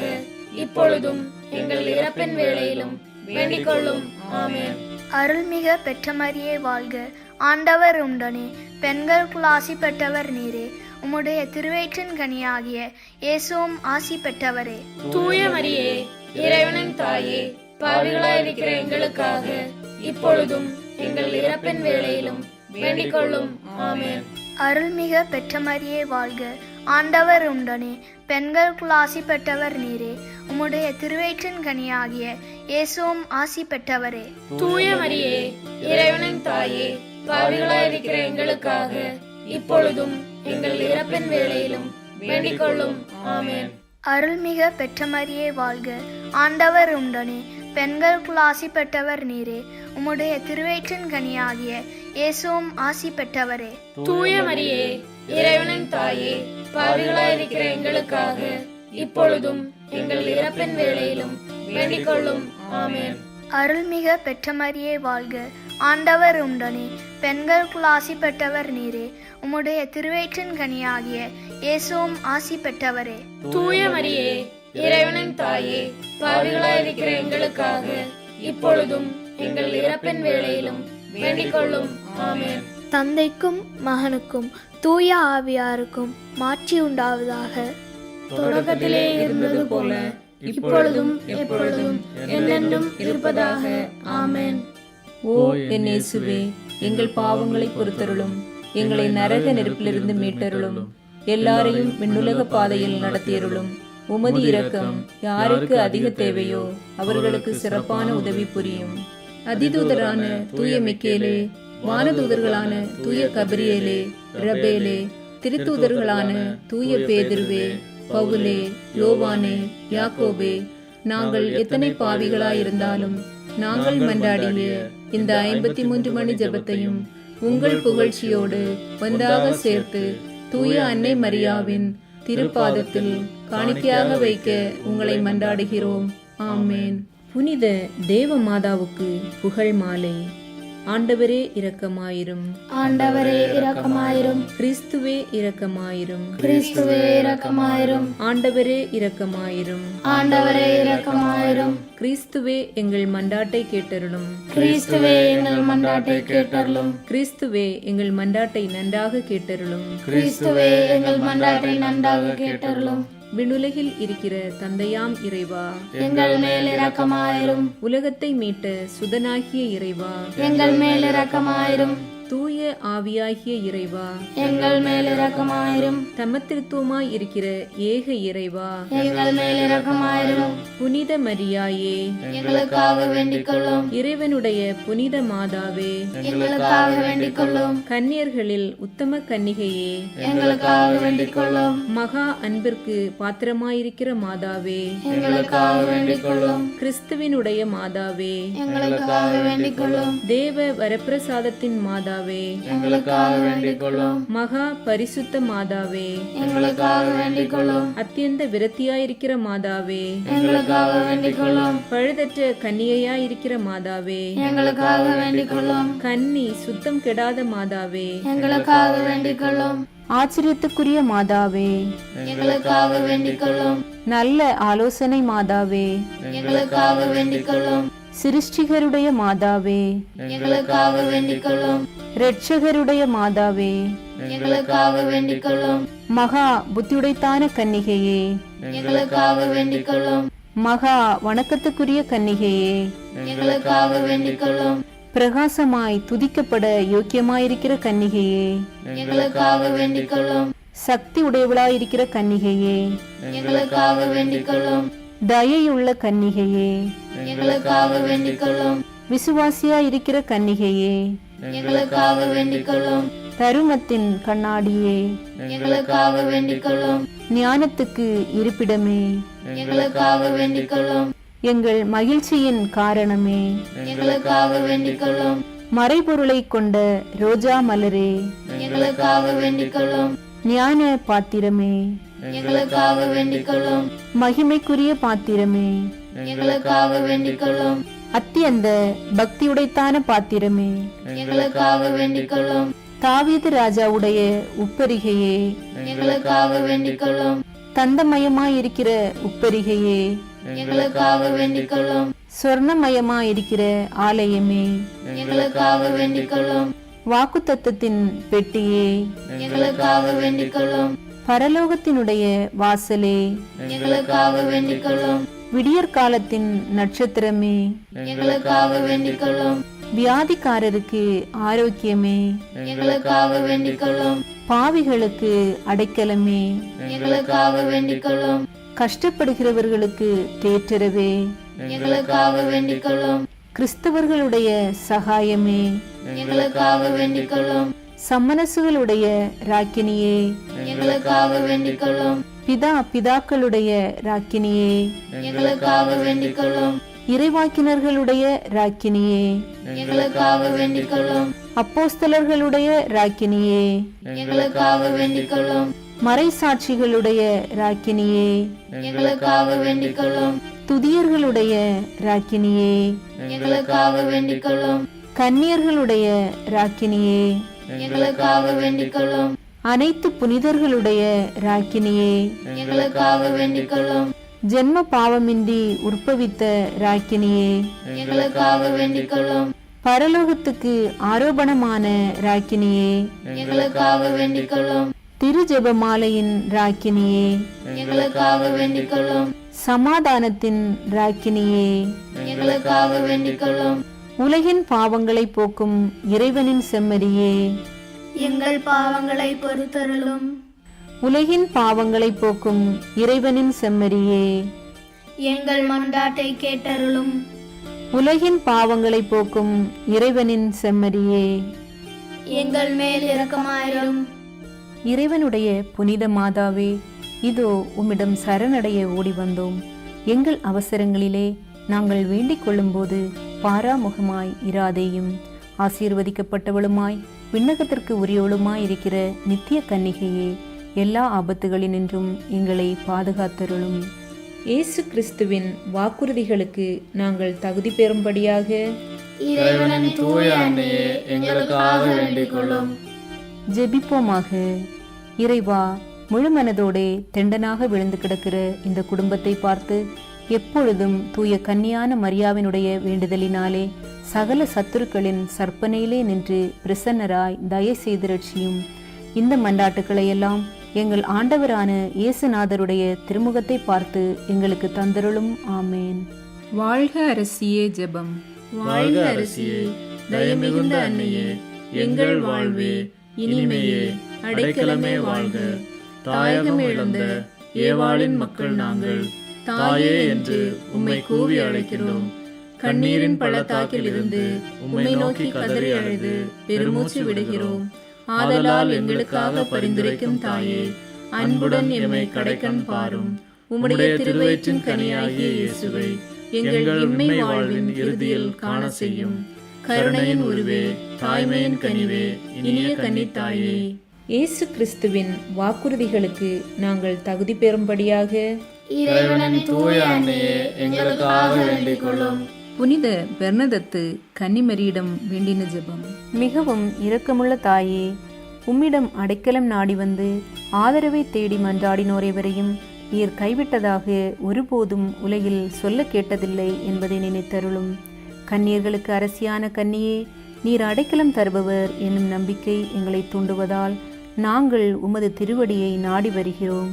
இப்பொழுதும் எங்கள் இறப்பின் வேளையிலும் வேண்டிக் கொள்ளும். ஆமென். அருள்மிக பெற்ற மரியே வாழ்க, ஆண்டவர் உண்டனே, பெண்களுக்குள் ஆசி பெற்றவர் நீரே. உம்முடைய திருவயிற்றின் கனியாகிய இயேசுவும் ஆசி பெற்றவரே. தூய மரியே, இறைவனின் தாயே, பாவிகளாயிருக்கிற எங்களுக்காக இப்பொழுதும் எங்கள் இறப்பின் வேளையிலும் வேண்டிக் கொள்ளும். ஆமென். அருள்மிக பெற்ற மரியே வாழ்க, ஆண்டவர் உண்டனே, பெண்களுக்குள் ஆசி பெற்றவர் நீரே. உம்முடைய திருவயிற்றின் கனியாகிய இயேசுவும் ஆசி பெற்றவரே. தூய மரியே, இறைவனின் தாயே, பாவிகளாயிருக்கிற எங்களுக்காக இப்பொழுதும் எங்கள் இறப்பின் வேளையிலும் வேண்டிக் கொள்ளும். ஆமென். அருள்மிக பெற்ற மரியே வாழ்க, ஆண்டவர் உண்டனே, பெண்களுக்குள் ஆசி பெற்றவர் நீரே. உம்முடைய திருவயிற்றின் கனியாகிய இயேசுவும் ஆசி பெற்றவரே. தூய மரியே, இறைவனின் தாயே, பாவிகளாயிருக்கிற எங்களுக்காக இப்பொழுதும் எங்கள் இறப்பின் வேளையிலும் வேண்டிக் கொள்ளும். ஆமென். அருள்மிக பெற்ற மரியே வாழ்க, ஆண்டவர் உண்டனே, பெண்களுக்குள் ஆசி பெற்றவர் நீரே. உம்முடைய திருவயிற்றின் கனியாகிய இயேசுவும் ஆசி பெற்றவரே. தூய மரியே, இறைவனின் தாயே, பாவிகளாயிருக்கிற எங்களுக்காக இப்பொழுதும் எங்கள் இறப்பின் வேளையிலும் வேண்டிக் கொள்ளும். ஆமென். தந்தைக்கும் மகனுக்கும் தூய ஆவியாருக்கும் மாட்சி உண்டாவதாக. தொடக்கத்திலே இருந்தது போல இப்பொழுதும் எப்பொழுதும் என்றென்றும் இருப்பதாக. ஆமென். ஓ என் இயேசுவே, எங்கள் பாவங்களை பொறுத்தருளும், எங்களை நரக நெருப்பிலிருந்து மீட்டருளும், எல்லாரையும் விண்ணுலக பாதையில் நடத்தியருளும். உமது இரக்கம் யாருக்கு அதிக தேவையோ அவர்களுக்கு சிறப்பான உதவி புரியும். அதிதூதரான தூய மிக்கேலே, வானதூதர்களான தூய கபிரியேலே, ரபேலே, திருத்தூதர்களான தூய பேதுருவே, பவுலே, யோவானே, யாக்கோபே, நாங்கள் எத்தனை பாவிகளாயிருந்தாலும் நாங்கள் மன்றாடிய இந்த 53 மணி ஜெபத்தையும் உங்கள் புகழ்ச்சியோடு ஒன்றாக சேர்த்து தூய அன்னை மரியாவின் திருப்பாதத்தில் காணிக்கையாக வைக்க உங்களை மன்றாடுகிறோம். ஆமேன். புனித தேவ மாதாவுக்கு புகழ் மாலை. ஆண்டவரே இரக்கமாயிரும், ஆண்டவரே இரக்கமாயிரும், கிறிஸ்துவே இரக்கமாயிரும், கிறிஸ்துவே இரக்கமாயிரும், ஆண்டவரே இரக்கமாயிரும், ஆண்டவரே இரக்கமாயிரும், கிறிஸ்துவே எங்கள் மன்றாட்டை கேட்டருளும், கிறிஸ்துவே எங்கள் மன்றாட்டை கேட்டருளும், கிறிஸ்துவே எங்கள் மன்றாட்டை நன்றாக கேட்டருளும், கிறிஸ்துவே எங்கள் மன்றாட்டை நன்றாக கேட்டருளும். விண்ணுலகில் இருக்கிற தந்தையாம் இறைவா, எங்கள் மேல் இரக்கமாயிரும், உலகத்தை மீட்ட சுதனாகிய இறைவா, எங்கள் மேல் இரக்கமாயிரும், தூய ஆவியாகிய இறைவா, எங்கள் மேல் இரக்கமாயிரும், தமத்திருத்துவமாய் இருக்கிற ஏக இறைவா, எங்கள் மேல் இரக்கமாயிரும், புனித மரியாயே, எங்களுக்காக வேண்டிக் கொள்ளும், இறைவனுடைய புனித மாதாவே, எங்களுக்காக வேண்டிக் கொள்ளும், கன்னியர்களில் உத்தம கன்னிகையே, எங்களுக்காக வேண்டிக் கொள்ளும், மகா அன்பிற்கு பாத்திரமாயிருக்கிற மாதாவே, எங்களுக்காக வேண்டிக் கொள்ளும், கிறிஸ்துவினுடைய மாதாவே, எங்களுக்காக வேண்டிக் கொள்ளும், தேவ வரப்பிரசாதத்தின் மாதாவே, எங்களுக்காக வேண்டிக் கொள்ளும், மகா பரிசுத்த மாதாவே, எங்களுக்காக வேண்டிக் கொள்ளும், அத்தியந்த விரத்தியாயிருக்கிற மாதாவே, எங்களுக்காக வேண்டிக் கொள்ளும், பழுதற்ற கன்னிகையாயிருக்கிற மாதாவே, எங்களுக்காக வேண்டிக் கொள்ளும், கன்னி சுத்தம் கெடாத மாதாவே, எங்களுக்காக வேண்டிக் கொள்ளும், ஆச்சரியத்துக்குரிய மாதாவே, எங்களுக்காக வேண்டிக் கொள்ளும், நல்ல ஆலோசனை மாதாவே, எங்களுக்காக வேண்டிக் கொள்ளும், சிருஷ்டிகருடைய மாதாவே, எங்களுக்காக வேண்டிக் கொள்ளும், இரட்சகருடைய மாதாவே, எங்களுக்காக வேண்டிக் கொள்ளும், மகா புத்தியுடைத்தான கன்னிகையே, எங்களுக்காக வேண்டிக் கொள்ளும், மகா வணக்கத்துக்குரிய கன்னிகையே, எங்களுக்காக வேண்டிக் கொள்ளும், பிரகாசமாய் துதிக்கப்பட யோக்கியமாயிருக்கிற கன்னிகையே, எங்களுக்காக வேண்டிக் கொள்ளும், சக்தி உடையவளாயிருக்கிற கன்னிகையே, எங்களுக்காக வேண்டிக் கொள்ளும், தயையுள்ள கன்னிகையே, எங்களுக்காக வேண்டிக் கொள்ளும், விசுவாசியாயிருக்கிற கன்னிகையே, எங்களுக்காக வேண்டிக் கொள்ளும், தருமத்தின் கண்ணாடியே, எங்களுக்காக வேண்டிக் கொள்ளும், ஞானத்துக்கு இருப்பிடமே, எங்களுக்காக வேண்டிக் கொள்ளும், எங்கள் மகிழ்ச்சியின் காரணமே, எங்களுக்காக வேண்டிக் கொள்ளும், மறைபொருளை கொண்ட ரோஜா மலரே, எங்களுக்காக வேண்டிக் கொள்ளும், ஞான பாத்திரமே, எங்களுக்காக வேண்டிக் கொள்ளும், மகிமைக்குரிய பாத்திரமே, எங்களுக்காக வேண்டிக் கொள்ளும், அத்தியந்த பக்தியுடைத்தான பாத்திரமே, எங்களுக்காக வேண்டிக் கொள்ளும், தாவீது ராஜாவுடைய உப்பரிகையே, எங்களுக்காக வேண்டிக் கொள்ளும், தந்தமயமாயிருக்கிற உப்பரிகையே, எங்களுக்காக வேண்டிக் கொள்ளும். சொர்ணமயமாயிருக்கிற ஆலயமே, எங்களுக்காக வேண்டிக் கொள்ளும். வாக்குத்தத்தத்தின் பெட்டியே, எங்களுக்காக வேண்டிக் கொள்ளும். பரலோகத்தினுடைய வாசலே, எங்களுக்காக வேண்டிக் கொள்ளும். விடியற்காலத்தின் நட்சத்திரமே, எங்களுக்காக வேண்டிக் கொள்ளும். வியாதிக்காரருக்கு ஆரோக்கியமே, எங்களுக்காக வேண்டிக் கொள்ளும். பாவிகளுக்கு அடைக்கலமே, எங்களுக்காக வேண்டிக் கொள்ளும். கஷ்டப்படுகிறவர்களுக்கு தேற்றரவே, எங்களுக்காக வேண்டிக் கொள்ளும். கிறிஸ்தவர்களுடைய சகாயமே, எங்களுக்காக வேண்டிக் கொள்ளும். சம்மனசுகளுடைய ராக்கினியே, எங்களுக்காக வேண்டிக் கொள்ளும். பிதாக்களுடைய ராக்கினியே, எங்களுக்காக வேண்டிக் கொள்ளும். இறைவாக்கினர்களுடைய ராக்கினியே, எங்களுக்காக வேண்டிக் கொள்ளும். அப்போஸ்தலர்களுடைய ராக்கினியே, எங்களுக்காக வேண்டிக் கொள்ளும். மறைசாட்சிகளுடைய ராக்கினியே, எங்களுக்காக வேண்டிக் கொள்ளும். துதியர்களுடைய ராக்கினியே, எங்களுக்காக வேண்டிக் கொள்ளும். கன்னியர்களுடைய ராக்கினியே, எங்களுக்காக வேண்டிக் கொள்ளும். அனைத்து புனிதர்களுடைய ராக்கினியே, எங்களுக்காக வேண்டிக் கொள்ளும். ஜென்ம பாவமின்றி உற்பவித்த ராக்கினியே, எங்களுக்காக வேண்டிக் கொள்ளும். பரலோகத்துக்கு ஆரோபணமான ராக்கினியே, எங்களுக்காக வேண்டிக் கொள்ளும். திரு ஜெபமாலையின் ராக்கினியே, எங்களுக்காக வேண்டிக் கொள்ளும். சமாதானத்தின் ராக்கினியே, எங்களுக்காக வேண்டிக் கொள்ளும். உலகின் பாவங்களை போக்கும் இறைவனின் செம்மறியே, எங்கள் பாவங்களை பொறுத்தருளும். உலகின் பாவங்களை போக்கும் இறைவனின் செம்மறியே, எங்கள் மன்றாட்டை கேட்டருளும். உலகின் பாவங்களை போக்கும் இறைவனின் செம்மறியே, எங்கள் மேல் இரக்கமாயிரும். இறைவனுடைய புனித மாதாவே, இதோ உம்மிடம் சரணடைய ஓடி வந்தோம். எங்கள் அவசரங்களிலே நாங்கள் வேண்டிக் கொள்ளும்போது பாராமுகமாய் இராதேயும். ஆசீர்வதிக்கப்பட்டவளுமாய் விண்ணகத்திற்கு உரியவளுமாய் இருக்கிற நித்திய கன்னிகையே, எல்லா ஆபத்துகளினின்றும் எங்களை பாதுகாத்தருளும். இயேசு கிறிஸ்துவின் வாக்குறுதிகளுக்கு நாங்கள் தகுதி பெறும்படியாக இறைவனின் தூய அன்னையே, எங்களுக்காக வேண்டிக் கொள்ளும். ஜெபிப்போமாக. இறைவா, முழு மனதோடே தெண்டனாக விழுந்து கிடக்கிற இந்த குடும்பத்தை பார்த்து எப்பொழுதும் தூய கன்னியான மரியாவினுடைய வேண்டுதலினாலே சகல சத்துருக்களின் சற்பனையிலே நின்று பிரசன்னராய் தயை செய்து ரட்சியும். இந்த மண்டாட்டுக்களை எல்லாம் எங்கள் ஆண்டவரான இயேசுநாதருடைய திருமுகத்தை பார்த்து எங்களுக்கு தந்தருளும். ஆமேன். வாழ்க அரசியே ஜெபம். வாழ்க அரசியே, தயமிகுந்த அன்னையே, எங்கள் வாழ்வே, இனிமையே, அடைக்கலமே வாழ்க. தாயகம் இழந்த ஏவாளின் மக்கள் நாங்கள், தாயே என்று உம்மை கூவி அழைக்கிறோம். கண்ணீரின் பள்ளத்தாக்கில் இருந்து உம்மை நோக்கி கதறி அழுது பெருமூச்சு விடுகிறோம். ஆதலால் எங்களுக்காக பரிந்துரைக்கும் தாயே, அன்புடன் எம்மை கடைக்கண் பாரும். உம்முடைய திருவயிற்றின் கனியாகிய இயேசுவை எங்கள் இம்மை வாழ்வின் இறுதியில் காண செய்யும். கருணையின் உருவே, தாய்மையின் கனிவே, இனிய கன்னித்தாயே, இயேசு கிறிஸ்துவின் வாக்குறுதிகளுக்கு நாங்கள் தகுதி பெறும்படியாக இறைவனின் தூய அன்னையே, எங்களுக்காக வேண்டிக் கொள்ளும். புனித பெர்னதத்து கன்னிமரியிடம் வேண்டின ஜெபம். மிகவும் இரக்கமுள்ள தாயே, உம்மிடம் அடைக்கலம் நாடி வந்து ஆதரவை தேடி மன்றாடினோரைவரையும் நீர் கைவிட்டதாக ஒருபோதும் உலகில் சொல்ல கேட்டதில்லை என்பதை நினைத்தருளும். கன்னியர்களுக்கு அரசியான கன்னியே, நீர் அடைக்கலம் தருபவர் என்னும் நம்பிக்கை எங்களை தூண்டுவதால் நாங்கள் உமது திருவடியை நாடி வருகிறோம்.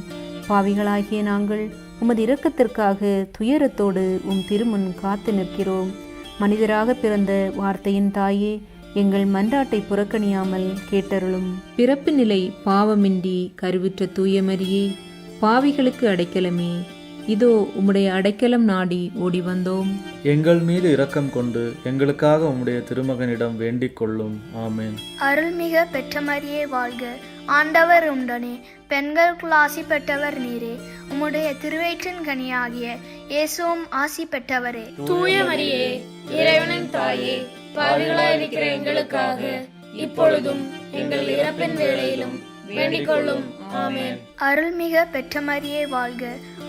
பாவிகளாகிய நாங்கள் உமது இரக்கத்திற்காக துயரத்தோடு உம் திருமுன் காத்து நிற்கிறோம். மனிதராக பிறந்த வார்த்தையின் தாயே, எங்கள் மன்றாட்டை புறக்கணியாமல் கேட்டருளும். பிறப்பு நிலை பாவமின்றி கருவுற்ற தூயமரியே, பாவிகளுக்கு அடைக்கலமே, இதோ உம்முடைய அடைக்கலம் நாடி ஓடி வந்தோம். எங்கள் மீது இரக்கம் கொண்டு எங்களுக்காக உம்முடைய திருமகனிடம் வேண்டிக் கொள்ளும். ஆமேன். அருள்மிக பெற்ற மரியே வாழ்க. ஆண்டவர் உண்டனே, பெண்களுக்குள் ஆசி பெற்றவர் நீரே. உம்முடைய திருவயிற்றின் கனியாகிய இயேசுவும் ஆசி பெற்றவரே. தூய மரியே, இறைவனின் தாயே, பாவிகளாயிருக்கிற எங்களுக்காக இப்பொழுதும் எங்கள் இறப்பின் வேளையிலும் வேண்டிக் கொள்ளும். ஆமென். அருள்மிக பெற்ற மரியே வாழ்க.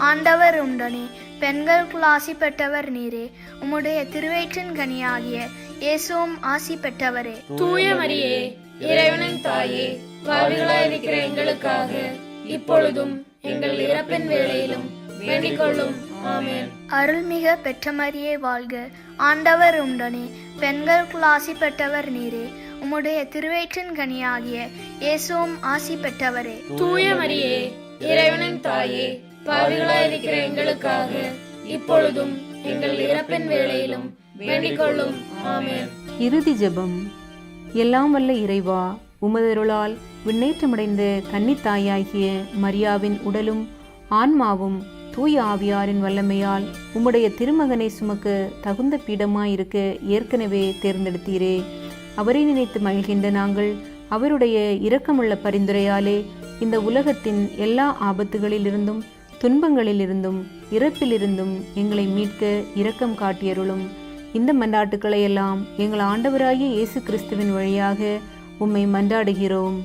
ஆண்டவர் உண்டனே, பெண்களுக்குள் ஆசி பெற்றவர் நீரே. உம்முடைய திருவயிற்றின் கனியாகிய இயேசுவும் ஆசி பெற்றவரே. தூய மரியே, இறைவனின் தாயே, பாவிகளாயிருக்கிற எங்களுக்காக இப்பொழுதும் எங்கள் இறப்பின் வேளையிலும் வேண்டிக் கொள்ளும். ஆமென். அருள்மிக பெற்ற மரியே வாழ்க, ஆண்டவர் உடனே பெண்களுக்குள் ஆசி பெற்றவர் நீரே. உம்முடைய திருவயிற்றின் கனியாகிய இயேசுவும் ஆசி பெற்றவரே. தூய மரியே, இறைவனின் தாயே, பாவிகளாயிருக்கிற எங்களுக்காக இப்பொழுதும் எங்கள் இறப்பின் வேளையிலும் வேண்டிக் கொள்ளும். ஆமென். இறுதி ஜெபம். எல்லாம் வல்ல இறைவா, உமதருளால் விண்ணேற்றமடைந்த கன்னித்தாயாகிய மரியாவின் உடலும் ஆன்மாவும் தூய ஆவியாரின் வல்லமையால் உம்முடைய திருமகனை சுமக்க தகுந்த பீடமாயிருக்க ஏற்கனவே தேர்ந்தெடுத்தீரே. அவரை நினைத்து மகிழ்கின்ற நாங்கள் அவருடைய இரக்கமுள்ள பரிந்துரையாலே இந்த உலகத்தின் எல்லா ஆபத்துகளிலிருந்தும் துன்பங்களிலிருந்தும் இறப்பிலிருந்தும் எங்களை மீட்க இரக்கம் காட்டியருளும். இந்த மன்றாட்டுக்களை எல்லாம் எங்கள் ஆண்டவராகிய இயேசு கிறிஸ்துவின் வழியாக உம்மை மன்றாடுகிறோம்.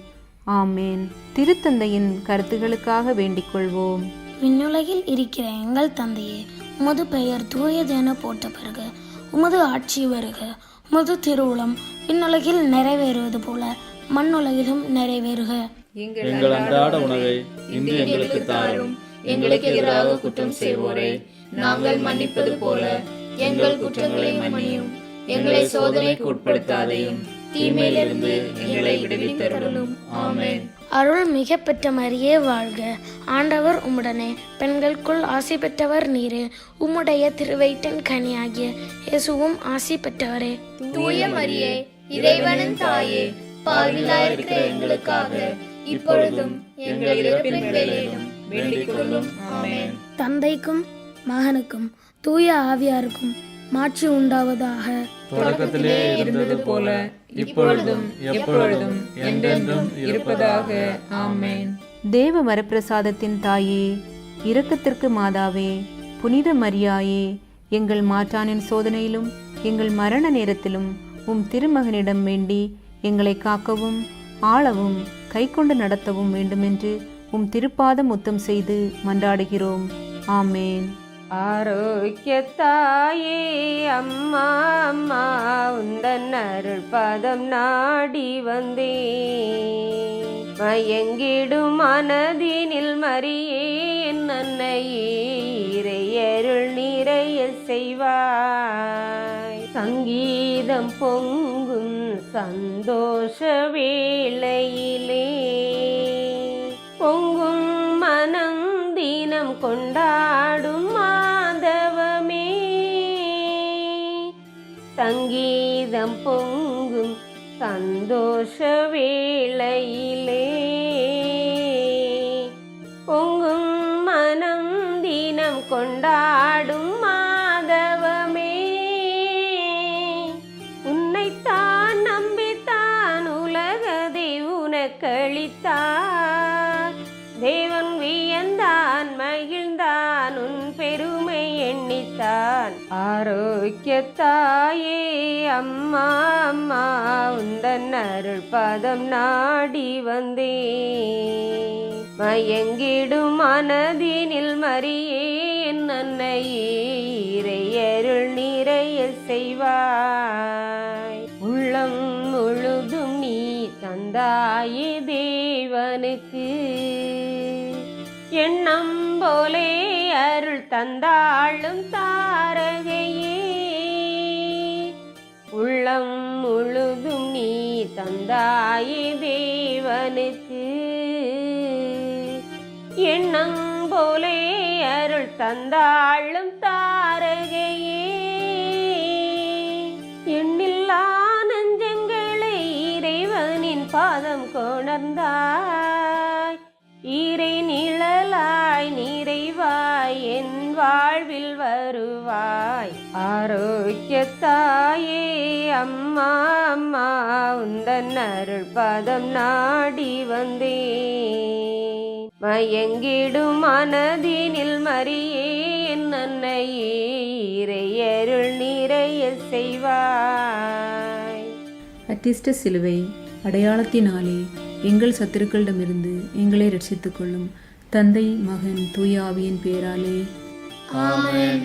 ஆமேன். திருத்தந்தையின் கருத்துகளுக்காக வேண்டிக் கொள்வோம். விண்ணுலகில் இருக்கிற எங்கள் தந்தையே, உமது பெயர் தூயதென போற்ற பெறுக. உமது ஆட்சி வருக. உமது திருவுளம் விண்ணுலகில் நிறைவேறுவது போல மண்ணுலகிலும் நிறைவேறுக. எங்கள் அன்றாட உணவை இன்று எங்களுக்கு தாரும். எங்களுக்கு எதிராக குற்றம் செய்வோரை நாங்கள் மன்னிப்பது போல எங்கள் குற்றங்களை மன்னியும். எங்களை சோதனைக்கு உட்படுத்தாதையும் தீமையிலிருந்து எங்களை விடுவித்தருளும். ஆமென். அருள் மிக பெற்ற மரியே வாழ்க, ஆண்டவர் உம்முடனே பெண்களுக்குள் ஆசி பெற்றவர் நீரே. உம்முடைய திருவயிற்றின் கனியாகிய இயேசுவும் ஆசி பெற்றவரே. தூய மரியே, இறைவனின் தாயே, பாவிகளாயிருக்கிற எங்களுக்காக இப்பொழுதும் எங்கள் இறப்பின் வேளையிலும் வேண்டிக் கொள்ளும். ஆமென். தந்தைக்கும் மகனுக்கும் தூய ஆவியாருக்கும் மாட்சி உண்டாவதாக. தொடக்கத்திலே இருந்தது போல இப்பொழுதும் எப்பொழுதும் என்றென்றும் இருப்பதாக. ஆமென். தேவ வரப்பிரசாதத்தின் தாயே, இரக்கத்திற்கு மாதாவே, புனித மரியாயே, எங்கள் மாற்றானின் சோதனையிலும் எங்கள் மரண நேரத்திலும் உம் திருமகனிடம் வேண்டி எங்களை காக்கவும் ஆளவும் கைக்கொண்டு நடத்தவும் வேண்டுமென்று உம் திருப்பாதம் முத்தம் செய்து மன்றாடுகிறோம். ஆமேன். ஆரோக்கியத்தாயே அம்மா அம்மா, உந்தன் அருள் பாதம் நாடி வந்தே. மயங்கிடும் மனதினில் மரியே என் அன்னையே, இறையருள் நிறைய செய்வாய். சங்கீதம் பொங்கும் சந்தோஷ வேளையிலே, பொங்கும் மனம் தினம் கொண்டாடும் மாதவமே. சங்கீதம் பொங்கும் சந்தோஷ வேளையிலே, பொங்கும் மனம் தினம் கொண்டாடும் மாதவமே. உன்னைத்தான் நம்பித்தான் உலகதை உனக்களித்தான். தேவன் வியந்தான் மகிழ்ந்தான் உன் பெருமை எண்ணித்தான். ஆரோக்கியத்தாயே அம்மா அம்மா, உந்தன் அருள் பாதம் நாடி வந்தே. மயங்கிடும் மனதினில் மரியே என் அன்னையே, இறையருள் நிறைய செய்வாய். உள்ளம் முழுதும் நீ தந்தாயே தேவனுக்கு, எண்ணம் போலே அருள் தந்தாளும் தாரகையே. உள்ளம் முழுதும் நீ தந்தாயே தேவனுக்கு, எண்ணம் போலே அருள் தந்தாளும் தாரகையே. எண்ணில்லா நெஞ்சங்களை இறைவனின் பாதம் கொணர்ந்தாய். ஈரை நிழலாய் நிறைவாய் என் வாழ்வில் வருவாய். ஆரோக்கியத்தாயே அம்மா அம்மா, உந்தன் அருள் பாதம் நாடி வந்தே. மயங்கிடும் மனதினில் மரியே என் அன்னையே, இறையருள் நிறைய செய்வாய். அத்திஷ்ட சிலுவை அடையாளத்தினாலே எங்கள் சத்துருக்களிடமிருந்து எங்களை ரட்சித்துக் கொள்ளும். தந்தை மகன் தூய ஆவியின் பேராலே. ஆமென்.